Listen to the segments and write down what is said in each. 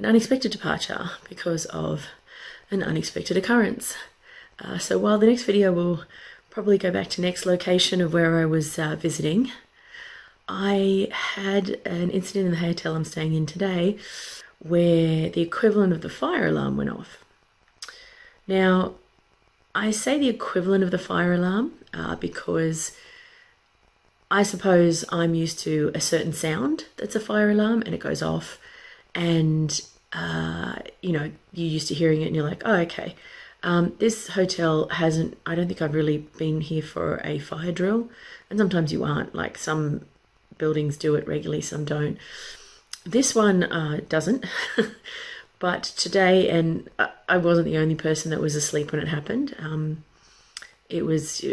an unexpected departure because of an unexpected occurrence. So while the next video will probably go back to next location of where I was visiting, I had an incident in the hotel I'm staying in today where the equivalent of the fire alarm went off. Now, I say the equivalent of the fire alarm because I suppose I'm used to a certain sound that's a fire alarm and it goes off, and you're used to hearing it and you're like, oh, okay. This hotel hasn't, I don't think I've really been here for a fire drill, and sometimes you aren't, like some buildings do it regularly, some don't. This one doesn't, but today, and I wasn't the only person that was asleep when it happened. It was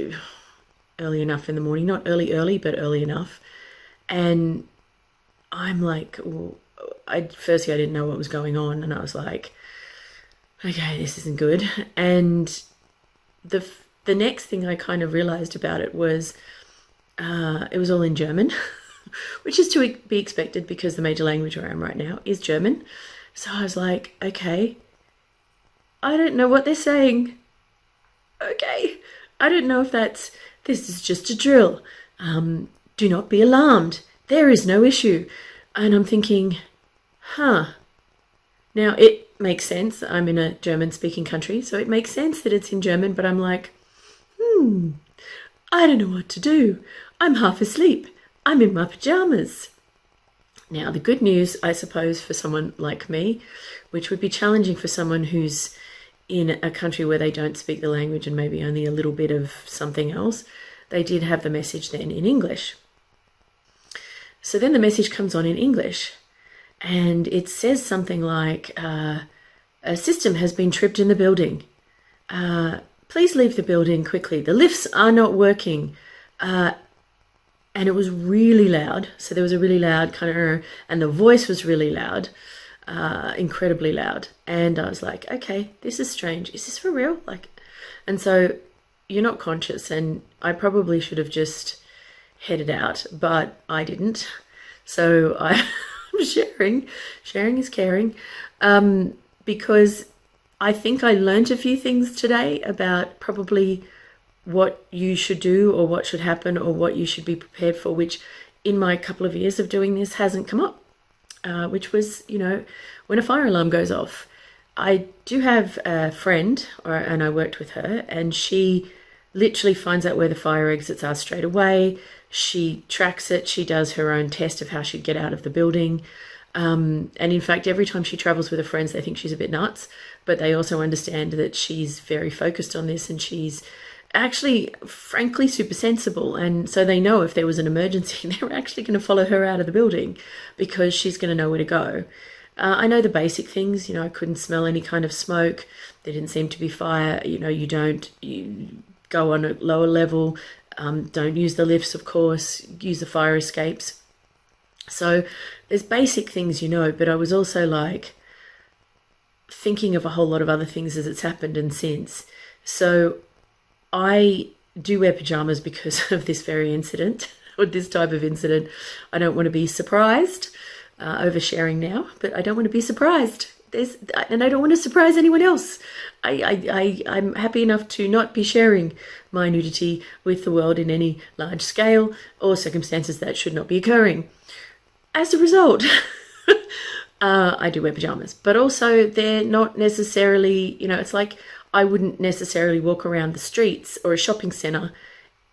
early enough in the morning, not early, but early enough. And I'm like, well, firstly, I didn't know what was going on, and I was like, okay, this isn't good. And the next thing I kind of realized about it was it was all in German, which is to be expected because the major language where I am right now is German. So I was like, okay, I don't know what they're saying. Okay, I don't know if this is just a drill. Do not be alarmed. There is no issue. And I'm thinking, now it makes sense. I'm in a German-speaking country, so it makes sense that it's in German, but I'm like, I don't know what to do. I'm half asleep. I'm in my pajamas. Now, the good news, I suppose, for someone like me, which would be challenging for someone who's in a country where they don't speak the language and maybe only a little bit of something else, they did have the message then in English. So then the message comes on in English, and it says something like, a system has been tripped in the building. Please leave the building quickly. The lifts are not working. And it was really loud. So there was a really loud kind of, and the voice was really loud, incredibly loud. And I was like, okay, this is strange. Is this for real? And so you're not conscious, and I probably should have just headed out, but I didn't. So I'm sharing is caring, because I think I learned a few things today about probably what you should do or what should happen or what you should be prepared for, which in my couple of years of doing this hasn't come up, which was, when a fire alarm goes off. I do have a friend, and I worked with her, and she literally finds out where the fire exits are straight away. She tracks it. She does her own test of how she'd get out of the building. And in fact, every time she travels with her friends, they think she's a bit nuts, but they also understand that she's very focused on this, and she's actually, frankly, super sensible. And so they know if there was an emergency, they're actually going to follow her out of the building because she's going to know where to go. I know the basic things, I couldn't smell any kind of smoke. There didn't seem to be fire. You go on a lower level. Don't use the lifts, of course. Use the fire escapes. So there's basic things, but I was also like thinking of a whole lot of other things as it's happened and since. So I do wear pajamas because of this very incident, or this type of incident. I don't want to be surprised, oversharing now, but I don't want to be surprised. And I don't want to surprise anyone else. I'm happy enough to not be sharing my nudity with the world in any large scale or circumstances that should not be occurring. As a result, I do wear pajamas, but also they're not necessarily, it's like I wouldn't necessarily walk around the streets or a shopping centre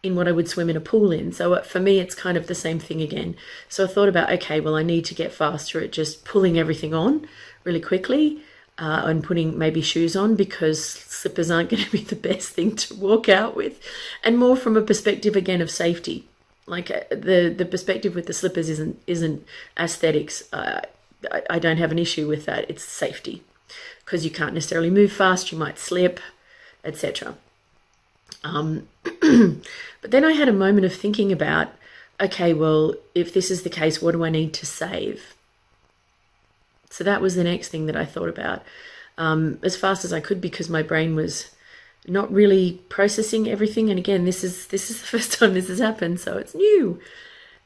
in what I would swim in a pool in. So for me, it's kind of the same thing again. So I thought about, okay, well, I need to get faster at just pulling everything on really quickly and putting maybe shoes on, because slippers aren't going to be the best thing to walk out with. And more from a perspective, again, of safety. Like the perspective with the slippers isn't aesthetics. I don't have an issue with that. It's safety, because you can't necessarily move fast. You might slip, etc. But then I had a moment of thinking about, okay, well, if this is the case, what do I need to save? So that was the next thing that I thought about as fast as I could, because my brain was not really processing everything. And again, this is the first time this has happened, so it's new.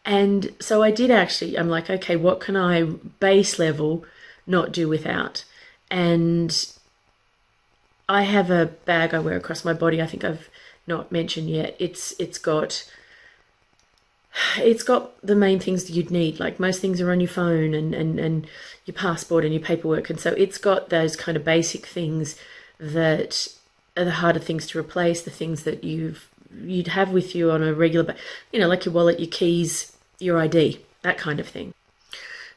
And so I did actually, I'm like, okay, what can I base level not do without. And I have a bag I wear across my body. I think I've not mentioned yet. It's got the main things that you'd need. Like most things are on your phone and your passport and your paperwork. And so it's got those kind of basic things that are the harder things to replace, the things that you'd have with you on a regular, like your wallet, your keys, your ID, that kind of thing.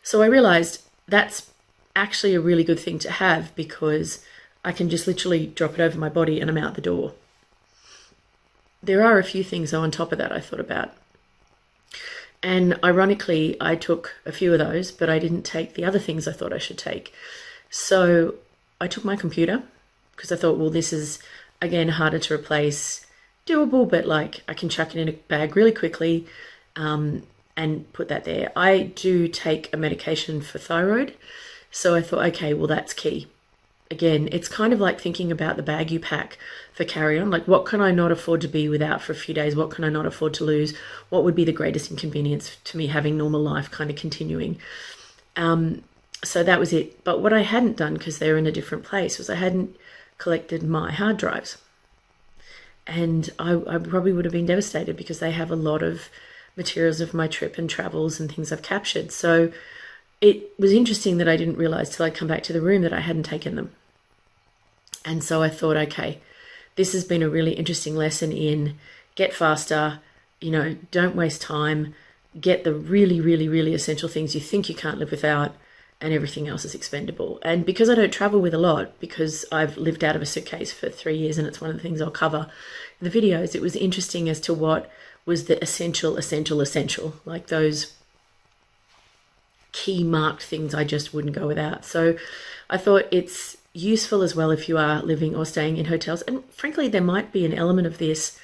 So I realized that's actually a really good thing to have, because I can just literally drop it over my body and I'm out the door. There are a few things though on top of that I thought about. And ironically, I took a few of those, but I didn't take the other things I thought I should take. So I took my computer, because I thought, well, this is, again, harder to replace, doable, but like I can chuck it in a bag really quickly and put that there. I do take a medication for thyroid, so I thought, okay, well, that's key. Again, it's kind of like thinking about the bag you pack for carry-on. Like, what can I not afford to be without for a few days? What can I not afford to lose? What would be the greatest inconvenience to me having normal life kind of continuing? So that was it. But what I hadn't done, because they're in a different place, was I hadn't collected my hard drives. And I probably would have been devastated, because they have a lot of materials of my trip and travels and things I've captured. So it was interesting that I didn't realize till I come back to the room that I hadn't taken them. And so I thought, okay, this has been a really interesting lesson in get faster, don't waste time, get the really, really, really essential things you think you can't live without, and everything else is expendable. And because I don't travel with a lot, because I've lived out of a suitcase for 3 years, and it's one of the things I'll cover in the videos, it was interesting as to what was the essential, like those key marked things I just wouldn't go without. So I thought it's useful as well if you are living or staying in hotels. And frankly, there might be an element of this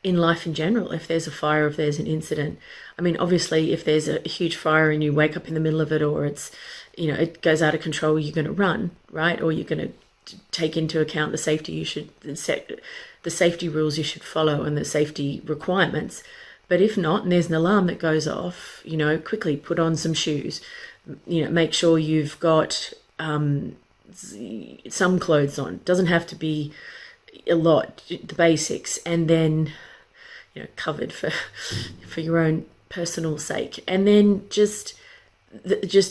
in life in general. If there's a fire, if there's an incident, I mean, obviously if there's a huge fire and you wake up in the middle of it, or it's, it goes out of control, you're going to run, right? Or you're going to take into account the safety the safety rules you should follow and the safety requirements. But if not, and there's an alarm that goes off, quickly put on some shoes, make sure you've got some clothes on. Doesn't have to be a lot, the basics, and then covered for your own personal sake. And then just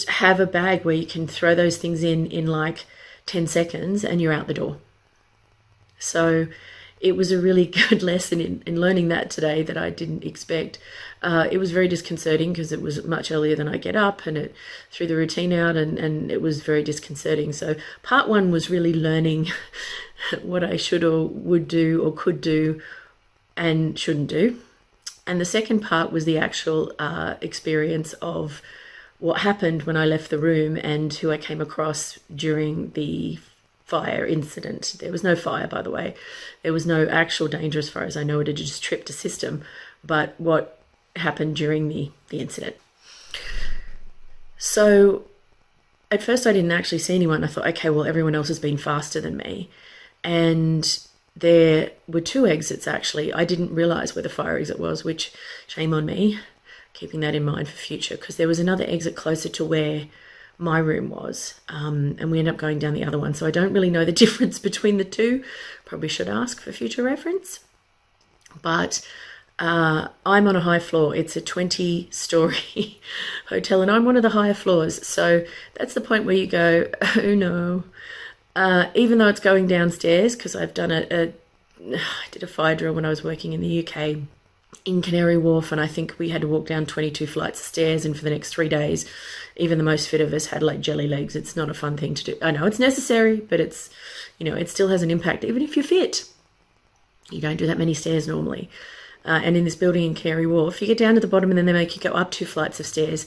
have a bag where you can throw those things in like 10 seconds and you're out the door. So it was a really good lesson in learning that today that I didn't expect. It was very disconcerting because it was much earlier than I get up, and it threw the routine out, and it was very disconcerting. So part one was really learning what I should or would do or could do and shouldn't do. And the second part was the actual experience of what happened when I left the room and who I came across during the fire incident. There was no fire, by the way. There was no actual danger as far as I know. It had just tripped a system. But what happened during the incident. So at first I didn't actually see anyone. I thought, okay, well, everyone else has been faster than me. And there were two exits, actually. I didn't realize where the fire exit was, which, shame on me, keeping that in mind for future, because there was another exit closer to where my room was, and we ended up going down the other one. So I don't really know the difference between the two. Probably should ask for future reference. But I'm on a high floor. It's a 20-story hotel, and I'm one of the higher floors. So that's the point where you go, oh no. Even though it's going downstairs, because I've done I did a fire drill when I was working in the UK in Canary Wharf, and I think we had to walk down 22 flights of stairs, and for the next 3 days, even the most fit of us had like jelly legs. It's not a fun thing to do. I know it's necessary, but it's, it still has an impact, even if you're fit. You don't do that many stairs normally. And in this building in Canary Wharf, you get down to the bottom and then they make you go up 2 flights of stairs.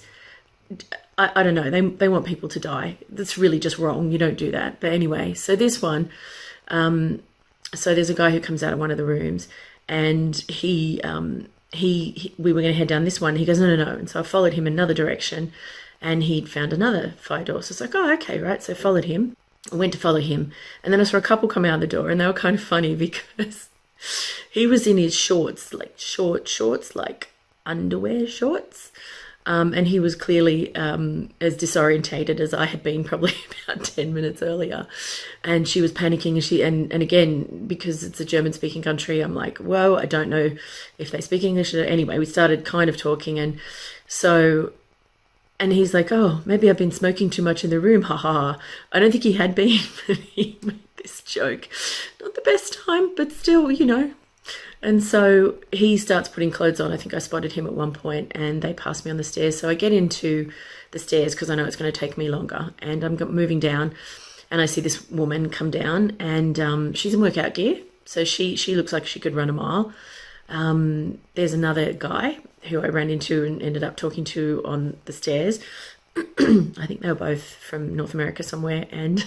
I don't know, they want people to die. That's really just wrong. You don't do that. But anyway, so this one, so there's a guy who comes out of one of the rooms, and he we were going to head down this one. He goes, no. And so I followed him another direction, and he'd found another fire door. So it's like, oh, okay, right. So I followed him. I went to follow him, and then I saw a couple come out the door, and they were kind of funny because he was in his shorts, like short shorts, like underwear shorts. And he was clearly as disorientated as I had been probably about 10 minutes earlier. And she was panicking, and again, because it's a German-speaking country, I'm like, whoa, I don't know if they speak English. Anyway, we started kind of talking, and he's like, oh, maybe I've been smoking too much in the room, ha ha ha. I don't think he had been, but he made this joke. Not the best time, but still, And so he starts putting clothes on. I think I spotted him at one point, and they pass me on the stairs. So I get into the stairs because I know it's going to take me longer, and I'm moving down, and I see this woman come down, and she's in workout gear, so she looks like she could run a mile. There's another guy who I ran into and ended up talking to on the stairs. I think they were both from North America somewhere, and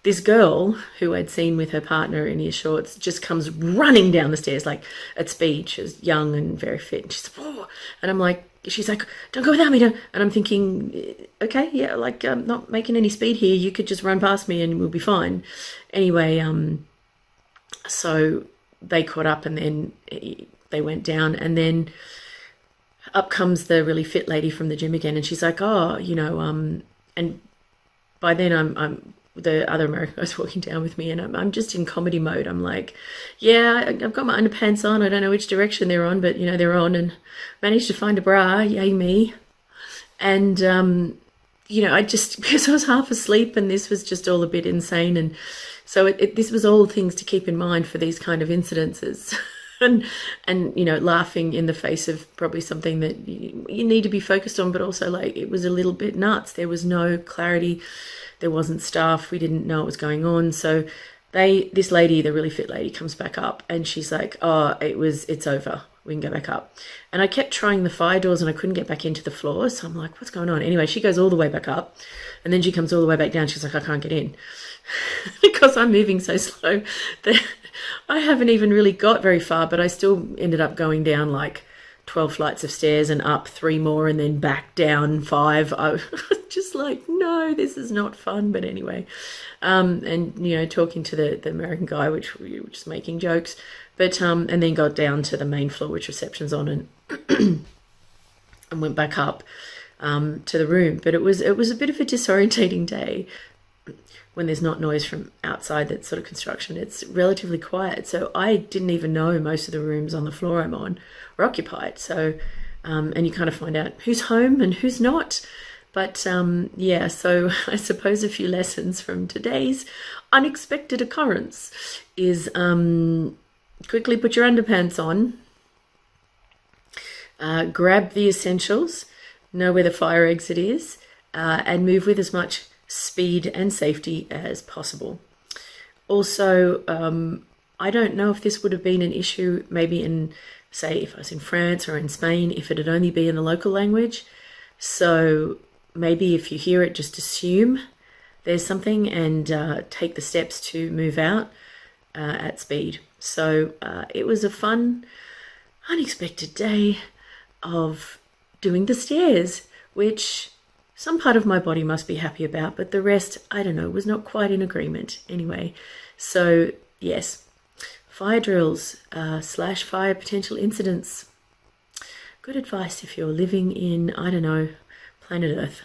this girl who I'd seen with her partner in his shorts just comes running down the stairs like at speed. She was young and very fit, and she's whoa, and I'm like, she's like, don't go without me, and I'm thinking, okay, yeah, like I'm not making any speed here. You could just run past me and we'll be fine. Anyway, so they caught up, and then they went down, and then up comes the really fit lady from the gym again, and she's like, oh, and by then I'm the other American guy's walking down with me, and I'm just in comedy mode. I'm like, yeah, I've got my underpants on. I don't know which direction they're on, but they're on, and managed to find a bra. Yay me! And I just, because I was half asleep, and this was just all a bit insane, and so this was all things to keep in mind for these kind of incidences. And laughing in the face of probably something that you need to be focused on, but also like it was a little bit nuts. There was no clarity. There wasn't staff. We didn't know what was going on. So this lady, the really fit lady, comes back up, and she's like, oh, it's over. We can go back up. And I kept trying the fire doors, and I couldn't get back into the floor. So I'm like, what's going on? Anyway, she goes all the way back up, and then she comes all the way back down. She's like, I can't get in because I'm moving so slow that I haven't even really got very far, but I still ended up going down like 12 flights of stairs and up 3 more and then back down 5. I was just like, no, this is not fun. But anyway, and talking to the American guy, which we were just making jokes, but and then got down to the main floor, which reception's on, and and went back up to the room. But it was a bit of a disorientating day. When there's not noise from outside, that sort of construction, it's relatively quiet. So I didn't even know most of the rooms on the floor I'm on were occupied. So, and you kind of find out who's home and who's not. But yeah, so I suppose a few lessons from today's unexpected occurrence is quickly put your underpants on, grab the essentials, know where the fire exit is, and move with as much speed and safety as possible. Also, I don't know if this would have been an issue maybe in, say, if I was in France or in Spain, if it had only been in the local language. So maybe if you hear it, just assume there's something and take the steps to move out at speed. So it was a fun, unexpected day of doing the stairs, which some part of my body must be happy about, but the rest, I don't know, was not quite in agreement. Anyway, so yes, fire drills / fire potential incidents. Good advice if you're living in, I don't know, planet Earth.